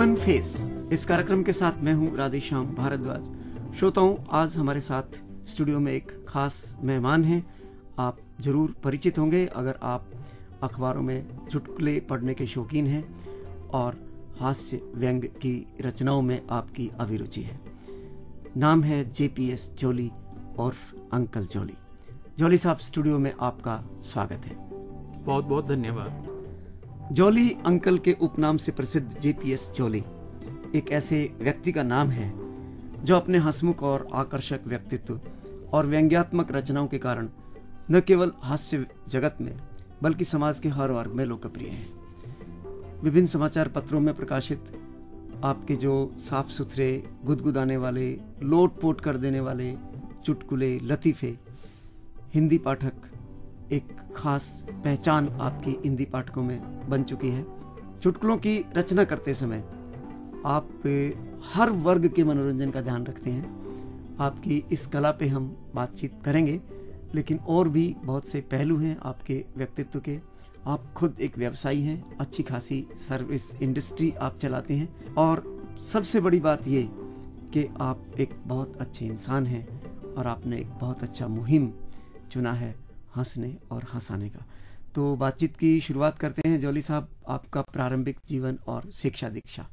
Human face, इस कार्यक्रम के साथ मैं हूं राधेश्याम भारद्वाज। श्रोताओं, आज हमारे साथ स्टूडियो में एक खास मेहमान हैं। आप जरूर परिचित होंगे अगर आप अखबारों में चुटकुले पढ़ने के शौकीन हैं और हास्य व्यंग की रचनाओं में आपकी अभिरुचि है। नाम है JPS जॉली उर्फ अंकल जॉली। जॉली साहब, स्टूडियो में आपका स्वागत है। बहुत बहुत धन्यवाद। जॉली अंकल के उपनाम से प्रसिद्ध JPS जॉली एक ऐसे व्यक्ति का नाम है जो अपने हंसमुख और आकर्षक व्यक्तित्व और व्यंग्यात्मक रचनाओं के कारण न केवल हास्य जगत में बल्कि समाज के हर वर्ग में लोकप्रिय हैं। विभिन्न समाचार पत्रों में प्रकाशित आपके जो साफ सुथरे, गुदगुदाने वाले, लोट-पोट कर देने वाले चुटकुले, लतीफे हिंदी पाठक एक खास पहचान आपकी हिंदी पाठकों में बन चुकी है। चुटकुलों की रचना करते समय आप हर वर्ग के मनोरंजन का ध्यान रखते हैं। आपकी इस कला पे हम बातचीत करेंगे, लेकिन और भी बहुत से पहलू हैं आपके व्यक्तित्व के। आप खुद एक व्यवसायी हैं, अच्छी खासी सर्विस इंडस्ट्री आप चलाते हैं और सबसे बड़ी बात ये कि आप एक बहुत अच्छे इंसान हैं और आपने एक बहुत अच्छा मुहिम चुना है हंसने और हंसाने का। तो बातचीत की शुरुआत करते हैं। जॉली साहब, आपका प्रारंभिक जीवन और शिक्षा दीक्षा।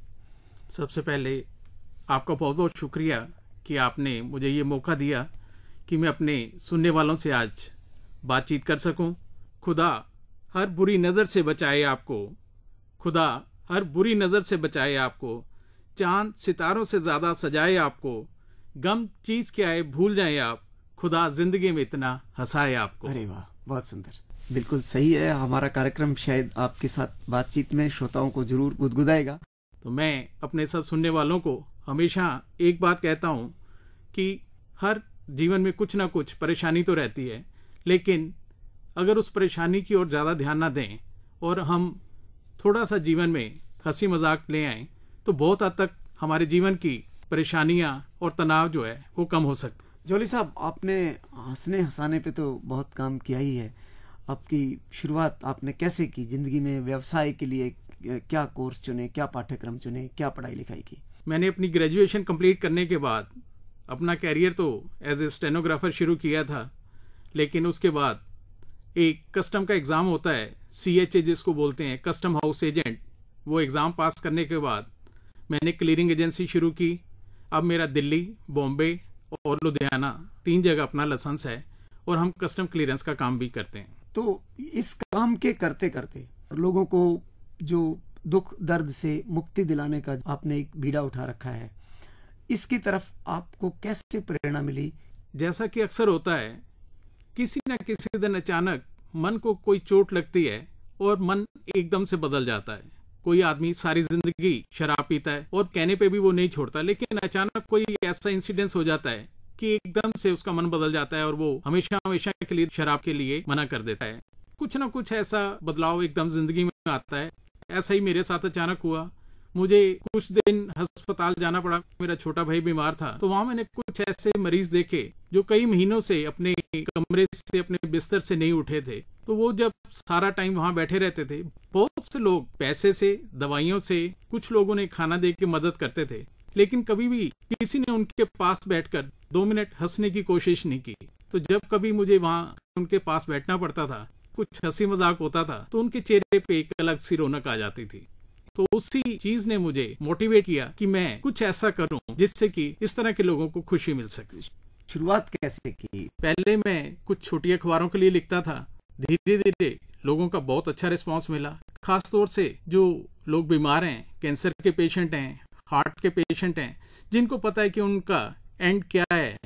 सबसे पहले आपका बहुत बहुत शुक्रिया कि आपने मुझे ये मौका दिया कि मैं अपने सुनने वालों से आज बातचीत कर सकूं। खुदा हर बुरी नज़र से बचाए आपको, खुदा हर बुरी नज़र से बचाए आपको, चांद सितारों से ज़्यादा सजाए आपको, गम चीज़ के आए भूल जाए आप, खुदा जिंदगी में इतना हंसाए आपको। अरे वाह, बहुत सुंदर, बिल्कुल सही है। हमारा कार्यक्रम शायद आपके साथ बातचीत में श्रोताओं को जरूर गुदगुदाएगा। तो मैं अपने सब सुनने वालों को हमेशा एक बात कहता हूँ कि हर जीवन में कुछ ना कुछ परेशानी तो रहती है, लेकिन अगर उस परेशानी की ओर ज़्यादा ध्यान ना दें और हम थोड़ा सा जीवन में हंसी मजाक ले आएँ तो बहुत हद तक हमारे जीवन की परेशानियाँ और तनाव जो है वो कम हो सकता। जॉली साहब, आपने हंसने हंसाने पे तो बहुत काम किया ही है। आपकी शुरुआत आपने कैसे की जिंदगी में? व्यवसाय के लिए क्या कोर्स चुने, क्या पाठ्यक्रम चुने, क्या पढ़ाई लिखाई की? मैंने अपनी ग्रेजुएशन कंप्लीट करने के बाद अपना कैरियर तो एज ए स्टेनोग्राफर शुरू किया था, लेकिन उसके बाद एक कस्टम का एग्ज़ाम होता है, CHA जिसको बोलते हैं, कस्टम हाउस एजेंट। वो एग्ज़ाम पास करने के बाद मैंने क्लियरिंग एजेंसी शुरू की। अब मेरा दिल्ली, बॉम्बे और लुधियाना 3 जगह अपना लाइसेंस है और हम कस्टम क्लियरेंस का काम भी करते हैं। तो इस काम के करते करते लोगों को जो दुख दर्द से मुक्ति दिलाने का आपने एक बीड़ा उठा रखा है, इसकी तरफ आपको कैसे प्रेरणा मिली? जैसा कि अक्सर होता है, किसी न किसी दिन अचानक मन को कोई चोट लगती है और मन एकदम से बदल जाता है। कोई आदमी सारी जिंदगी शराब पीता है और कहने पे भी वो नहीं छोड़ता, लेकिन अचानक कोई ऐसा इंसिडेंस हो जाता है कि एकदम से उसका मन बदल जाता है और वो हमेशा हमेशा के लिए शराब के लिए मना कर देता है। कुछ ना कुछ ऐसा बदलाव एकदम जिंदगी में आता है। ऐसा ही मेरे साथ अचानक हुआ। मुझे कुछ दिन अस्पताल जाना पड़ा। मेरा छोटा भाई बीमार था, तो वहां मैंने कुछ ऐसे मरीज देखे जो कई महीनों से अपने कमरे से, अपने बिस्तर से नहीं उठे थे। तो वो जब सारा टाइम वहां बैठे रहते थे, बहुत से लोग पैसे से, दवाइयों से, कुछ लोगों ने खाना दे के मदद करते थे, लेकिन कभी भी किसी ने उनके पास बैठकर 2 मिनट हंसने की कोशिश नहीं की। तो जब कभी मुझे वहां उनके पास बैठना पड़ता था, कुछ हंसी मजाक होता था, तो उनके चेहरे पे एक अलग सी रौनक आ जाती थी। तो उसी चीज ने मुझे मोटिवेट किया कि मैं कुछ ऐसा करूं जिससे कि इस तरह के लोगों को खुशी मिल सके। शुरुआत कैसे की? पहले मैं कुछ छोटी अखबारों के लिए लिखता था। धीरे धीरे लोगों का बहुत अच्छा रिस्पांस मिला। खास तौर से जो लोग बीमार हैं, कैंसर के पेशेंट हैं, हार्ट के पेशेंट हैं, जिनको पता है कि उनका एंड क्या है,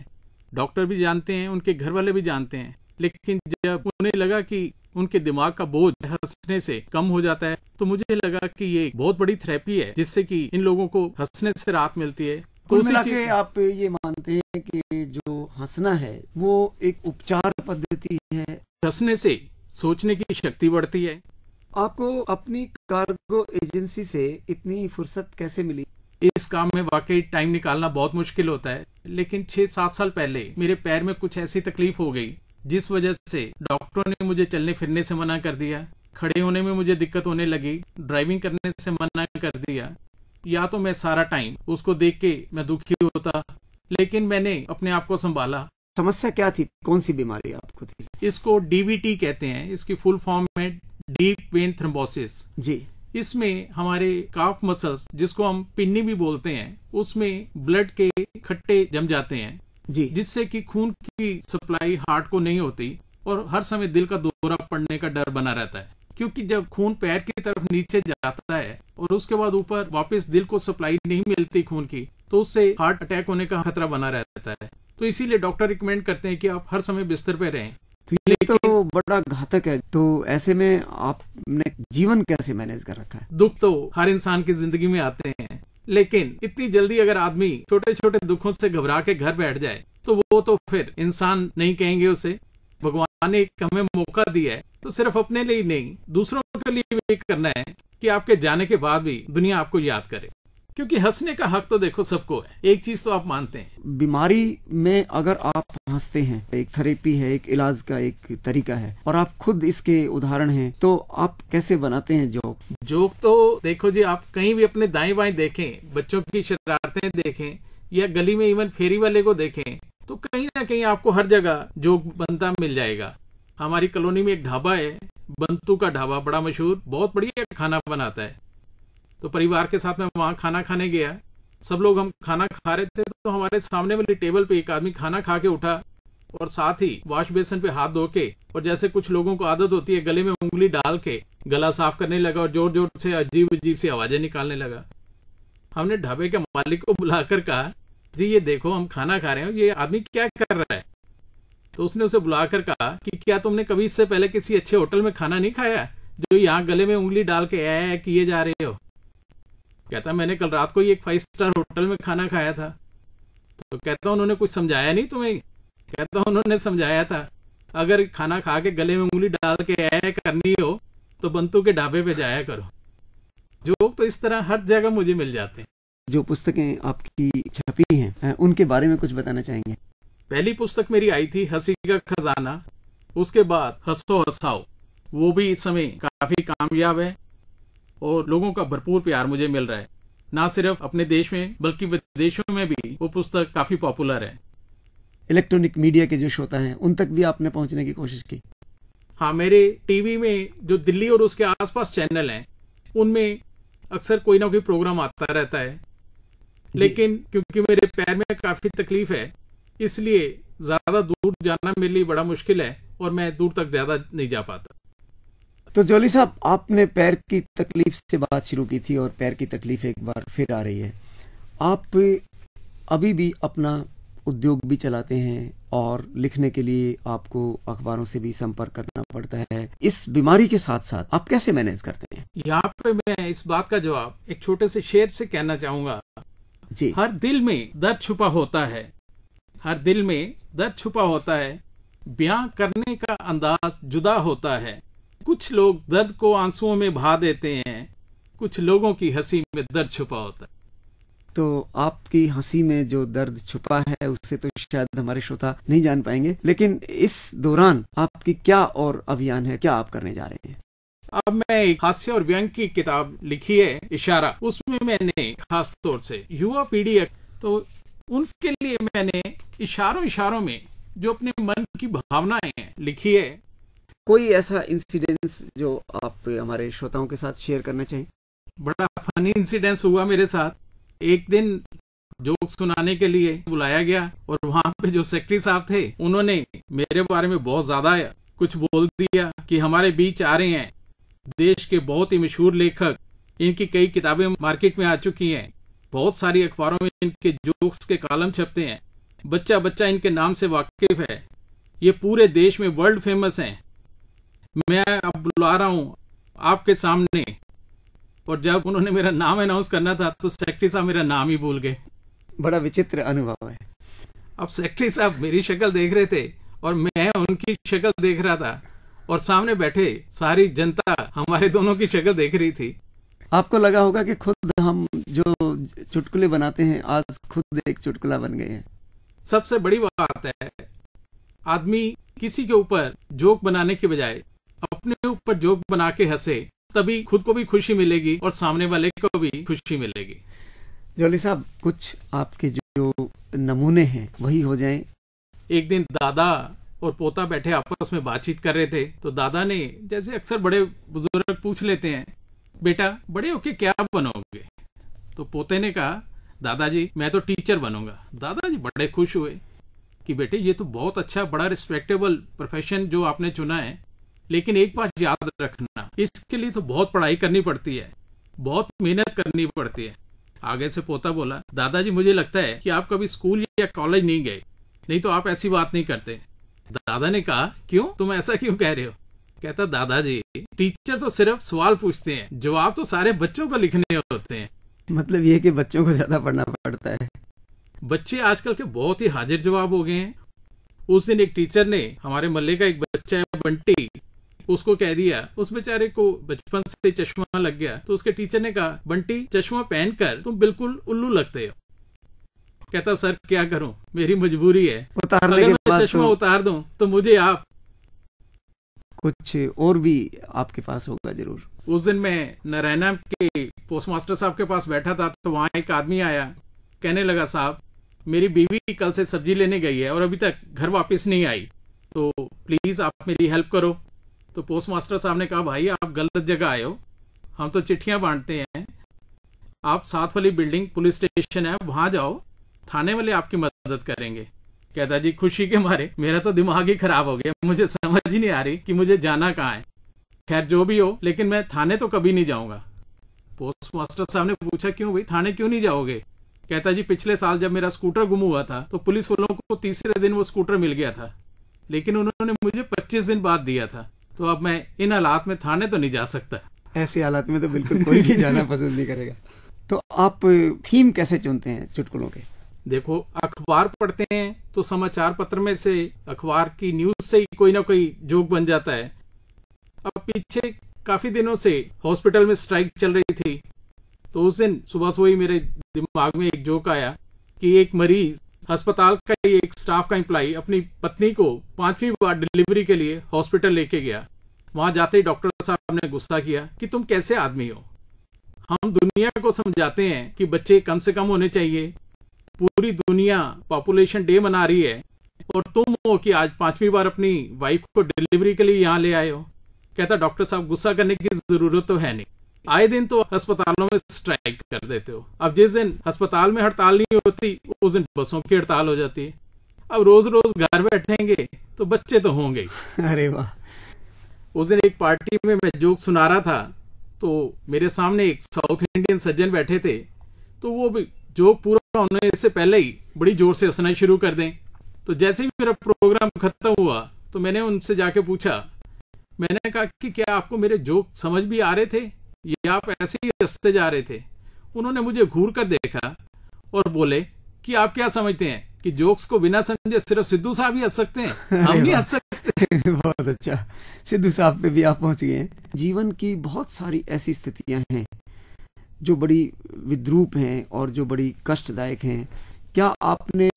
डॉक्टर भी जानते हैं, उनके घर वाले भी जानते हैं, लेकिन जब उन्हें लगा कि उनके दिमाग का बोझ हंसने से कम हो जाता है, तो मुझे लगा कि ये बहुत बड़ी थेरेपी है जिससे कि इन लोगों को हंसने से राहत मिलती है। कुल मिला के आप ये मानते हैं कि जो हंसना है वो एक उपचार पद्धति है? हंसने से सोचने की शक्ति बढ़ती है। आपको अपनी कार्गो एजेंसी से इतनी फुर्सत कैसे मिली? इस काम में वाकई टाइम निकालना बहुत मुश्किल होता है, लेकिन 6-7 साल पहले मेरे पैर में कुछ ऐसी तकलीफ हो गई जिस वजह से डॉक्टरों ने मुझे चलने फिरने से मना कर दिया, खड़े होने में मुझे दिक्कत होने लगी, ड्राइविंग करने से मना कर दिया। या तो मैं सारा टाइम उसको देख के मैं दुखी होता, लेकिन मैंने अपने आप को संभाला। समस्या क्या थी, कौन सी बीमारी आपको थी? इसको डीवीटी कहते हैं, इसकी फुल फॉर्म में डीप वेन थ्रोम्बोसिस। जी। इसमें हमारे काफ मसल्स, जिसको हम पिन्नी भी बोलते हैं, उसमें ब्लड के खट्टे जम जाते हैं जी। जिससे कि खून की सप्लाई हार्ट को नहीं होती और हर समय दिल का दौरा पड़ने का डर बना रहता है, क्योंकि जब खून पैर की तरफ नीचे जाता है और उसके बाद ऊपर वापस दिल को सप्लाई नहीं मिलती खून की, तो उससे हार्ट अटैक होने का खतरा बना रहता है। तो इसीलिए डॉक्टर रिकमेंड करते हैं कि आप हर समय बिस्तर पे रहें। तो ये तो बड़ा घातक है। तो ऐसे में आपने जीवन कैसे मैनेज कर रखा है? दुख तो हर इंसान की जिंदगी में आते हैं, लेकिन इतनी जल्दी अगर आदमी छोटे छोटे दुखों से घबरा के घर बैठ जाए तो वो तो फिर इंसान नहीं कहेंगे उसे। भगवान ने एक हमें मौका दिया है, तो सिर्फ अपने लिए ही नहीं, दूसरों के लिए भी करना है कि आपके जाने के बाद भी दुनिया आपको याद करे, क्योंकि हंसने का हक तो देखो सबको है। एक चीज तो आप मानते हैं, बीमारी में अगर आप हंसते हैं, एक थेरेपी है, एक इलाज का एक तरीका है, और आप खुद इसके उदाहरण हैं, तो आप कैसे बनाते हैं जोक? जोक तो देखो जी, आप कहीं भी अपने दाएं बाएं देखें, बच्चों की शरारतें देखें या गली में इवन फेरी वाले को देखें, तो कहीं ना कहीं आपको हर जगह जोक बनता मिल जाएगा। हमारी कॉलोनी में एक ढाबा है, बंतू का ढाबा, बड़ा मशहूर, बहुत बढ़िया खाना बनाता है। तो परिवार के साथ में वहां खाना खाने गया, सब लोग हम खाना खा रहे थे, तो हमारे सामने वाली टेबल पे एक आदमी खाना खा के उठा और साथ ही वॉश बेसिन पे हाथ धो के, और जैसे कुछ लोगों को आदत होती है गले में उंगली डाल के गला साफ करने लगा और जोर जोर से अजीब अजीब सी आवाजें निकालने लगा। हमने ढाबे के मालिक को बुलाकर कहा, जी ये देखो हम खाना खा रहे हैं, ये आदमी क्या कर रहा है? तो उसने उसे बुलाकर कहा कि क्या तुमने कभी इससे पहले किसी अच्छे होटल में खाना नहीं खाया जो यहाँ गले में उंगली डाल के ऐ किए जा रहे हो? कहता मैंने कल रात को ही एक 5 स्टार होटल में खाना खाया था। तो कहता उन्होंने कुछ समझाया नहीं तुम्हें? कहता उन्होंने समझाया था, अगर खाना खा के गले में उंगली डाल के ऐ करनी हो तो बंतू के ढाबे पे जाया करो। जोक तो इस तरह हर जगह मुझे मिल जाते हैं। जो पुस्तकें आपकी छपी हैं उनके बारे में कुछ बताना चाहेंगे? पहली पुस्तक मेरी आई थी हंसी का खजाना, उसके बाद हंसो हंसाओ, वो भी इस समय काफी कामयाब है और लोगों का भरपूर प्यार मुझे मिल रहा है। ना सिर्फ अपने देश में बल्कि विदेशों में भी वो पुस्तक काफी पॉपुलर है। इलेक्ट्रॉनिक मीडिया के जो श्रोता हैं उन तक भी आपने पहुंचने की कोशिश की? हाँ, मेरे टीवी में जो दिल्ली और उसके आसपास चैनल हैं उनमें अक्सर कोई ना कोई प्रोग्राम आता रहता है, लेकिन क्योंकि मेरे पैर में काफी तकलीफ है इसलिए ज्यादा दूर जाना मेरे लिए बड़ा मुश्किल है और मैं दूर तक ज्यादा नहीं जा पाता। तो जॉली साहब, आपने पैर की तकलीफ से बात शुरू की थी और पैर की तकलीफ एक बार फिर आ रही है। आप अभी भी अपना उद्योग भी चलाते हैं और लिखने के लिए आपको अखबारों से भी संपर्क करना पड़ता है। इस बीमारी के साथ साथ आप कैसे मैनेज करते हैं? यहाँ पे मैं इस बात का जवाब एक छोटे से शेर से कहना चाहूंगा जी। हर दिल में दर्द छुपा होता है, हर दिल में दर्द छुपा होता है, बयां करने का अंदाज जुदा होता है। कुछ लोग दर्द को आंसुओं में बहा देते हैं, कुछ लोगों की हंसी में दर्द छुपा होता है। तो आपकी हंसी में जो दर्द छुपा है उससे तो शायद हमारे श्रोता नहीं जान पाएंगे, लेकिन इस दौरान आपकी क्या और अभियान है, क्या आप करने जा रहे हैं? अब मैं एक हास्य और व्यंग की किताब लिखी है, इशारा। उसमें मैंने खास तौर से युवा पीढ़ी है तो उनके लिए मैंने इशारों में जो अपने मन की भावनाएं लिखी है। कोई ऐसा इंसिडेंस जो आप हमारे श्रोताओं के साथ शेयर करना चाहें? बड़ा फनी इंसिडेंस हुआ मेरे साथ। एक दिन जोक सुनाने के लिए बुलाया गया और वहां पे जो सेक्रेटरी साहब थे उन्होंने मेरे बारे में बहुत ज्यादा कुछ बोल दिया कि हमारे बीच आ रहे हैं देश के बहुत ही मशहूर लेखक, इनकी कई किताबें मार्केट में आ चुकी हैं, बहुत सारी अखबारों में इनके जोक्स के कॉलम छपते हैं, बच्चा बच्चा इनके नाम से वाकिफ है, ये पूरे देश में वर्ल्ड फेमस हैं। मैं अब बुला रहा हूं आपके सामने। और जब उन्होंने मेरा नाम अनाउंस करना था तो सेक्रेटरी साहब मेरा नाम ही भूल गए। बड़ा विचित्र अनुभव है। अब सेक्रेटरी साहब मेरी शक्ल देख रहे थे और मैं उनकी शक्ल देख रहा था और सामने बैठे सारी जनता हमारे दोनों की शक्ल देख रही थी। आपको लगा होगा कि खुद हम जो चुटकुले बनाते हैं आज खुद एक चुटकुला बन गए हैं। सबसे बड़ी बात है, आदमी किसी के ऊपर जोक बनाने के बजाय अपने ऊपर जोक बना के हंसे तभी खुद को भी खुशी मिलेगी और सामने वाले को भी खुशी मिलेगी। जॉली साहब, कुछ आपके जो नमूने हैं वही हो जाएं। एक दिन दादा और पोता बैठे आपस में बातचीत कर रहे थे, तो दादा ने, जैसे अक्सर बड़े बुजुर्ग पूछ लेते हैं, बेटा बड़े होके क्या बनोगे? तो पोते ने कहा, दादाजी मैं तो टीचर बनूंगा। दादाजी बड़े खुश हुए कि बेटे ये तो बहुत अच्छा, बड़ा रिस्पेक्टेबल प्रोफेशन जो आपने चुना है, लेकिन एक बात याद रखना, इसके लिए तो बहुत पढ़ाई करनी पड़ती है, बहुत मेहनत करनी पड़ती है। आगे से पोता बोला, दादाजी मुझे लगता है कि आप कभी स्कूल या कॉलेज नहीं गए, नहीं तो आप ऐसी बात नहीं करते। दादा ने कहा, क्यों, तुम ऐसा क्यों कह रहे हो? कहता, दादाजी टीचर तो सिर्फ सवाल पूछते हैं, जवाब तो सारे बच्चों को लिखने होते हैं। मतलब ये कि बच्चों को ज्यादा पढ़ना पड़ता है। बच्चे आजकल के बहुत ही हाजिर जवाब हो गए हैं। उस दिन एक टीचर ने, हमारे मोहल्ले का एक बच्चा है बंटी, उसको कह दिया, उस बेचारे को बचपन से चश्मा लग गया, तो उसके टीचर ने कहा, बंटी चश्मा पहनकर तुम बिल्कुल उल्लू लगते हो। कहता, सर क्या करूं, मेरी मजबूरी है, उतारने के बाद चश्मा उतार दूं तो मुझे आप कुछ और भी आपके पास होगा जरूर। उस दिन मैं नारायणा के पोस्टमास्टर साहब के पास बैठा था, तो वहां एक आदमी आया, कहने लगा, साहब मेरी बीवी कल से सब्जी लेने गई है और अभी तक घर वापस नहीं आई, तो प्लीज आप मेरी हेल्प करो। तो पोस्टमास्टर साहब ने कहा, भाई आप गलत जगह आए हो, हम तो चिट्ठियां बांटते हैं, आप साथ वाली बिल्डिंग पुलिस स्टेशन है, वहां जाओ, थाने वाले आपकी मदद करेंगे। कहता, जी खुशी के मारे मेरा तो दिमाग ही खराब हो गया, मुझे समझ ही नहीं आ रही कि मुझे जाना कहाँ है। खैर जो भी हो, लेकिन मैं थाने तो कभी नहीं जाऊंगा। पोस्टमास्टर साहब ने पूछा, क्यों भाई, थाने क्यों नहीं जाओगे? कहता, जी पिछले साल जब मेरा स्कूटर गुम हुआ था, तो पुलिस वालों को तीसरे दिन वो स्कूटर मिल गया था, लेकिन उन्होंने मुझे 25 दिन बाद दिया था, तो अब मैं इन हालात में थाने तो नहीं जा सकता। ऐसे हालात में तो बिल्कुल कोई भी जाना पसंद नहीं करेगा। तो आप थीम कैसे चुनते हैं चुटकुलों के? देखो, अखबार पढ़ते हैं तो समाचार पत्र में से, अखबार की न्यूज से ही कोई ना कोई जोक बन जाता है। अब पीछे काफी दिनों से हॉस्पिटल में स्ट्राइक चल रही थी, तो उस दिन सुबह से ही मेरे दिमाग में एक जोक आया कि एक मरीज, अस्पताल का एक स्टाफ का एम्प्लॉय अपनी पत्नी को 5वीं बार डिलीवरी के लिए हॉस्पिटल लेके गया। वहां जाते ही डॉक्टर साहब ने गुस्सा किया कि तुम कैसे आदमी हो, हम दुनिया को समझाते हैं कि बच्चे कम से कम होने चाहिए, पूरी दुनिया पॉपुलेशन डे मना रही है, और तुम हो कि आज 5वीं बार अपनी वाइफ को डिलीवरी के लिए यहाँ ले आए हो। कहता, डॉक्टर साहब गुस्सा करने की जरूरत तो है नहीं, आए दिन तो अस्पतालों में स्ट्राइक कर देते हो, अब जिस दिन अस्पताल में हड़ताल नहीं होती उस दिन बसों की हड़ताल हो जाती है, अब रोज रोज घर बैठेंगे तो बच्चे तो होंगे। अरे वाह। उस दिन एक पार्टी में मैं जोक सुना रहा था, तो मेरे सामने एक साउथ इंडियन सज्जन बैठे थे, तो वो भी जोक पूरा होने से पहले ही बड़ी जोर से हंसना शुरू कर दें। तो जैसे ही मेरा प्रोग्राम खत्म हुआ तो मैंने उनसे जाके पूछा, मैंने कहा कि क्या आपको मेरे जोक समझ भी आ रहे थे या आप ऐसे ही हंसते जा रहे थे? उन्होंने मुझे घूर कर देखा और बोले कि आप क्या समझते हैं कि जोक्स को बिना समझे सिर्फ सिद्धू साहब ही हंस सकते हैं, हम नहीं हंस सकते। बहुत अच्छा, सिद्धू साहब पे भी आप पहुंच गए हैं। जीवन की बहुत सारी ऐसी स्थितियां हैं जो बड़ी विद्रूप हैं और जो बड़ी कष्टदायक हैं। क्या आपने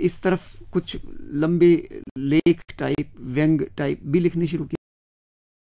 इस तरफ कुछ लंबे लेख टाइप, व्यंग टाइप भी लिखने शुरू किए?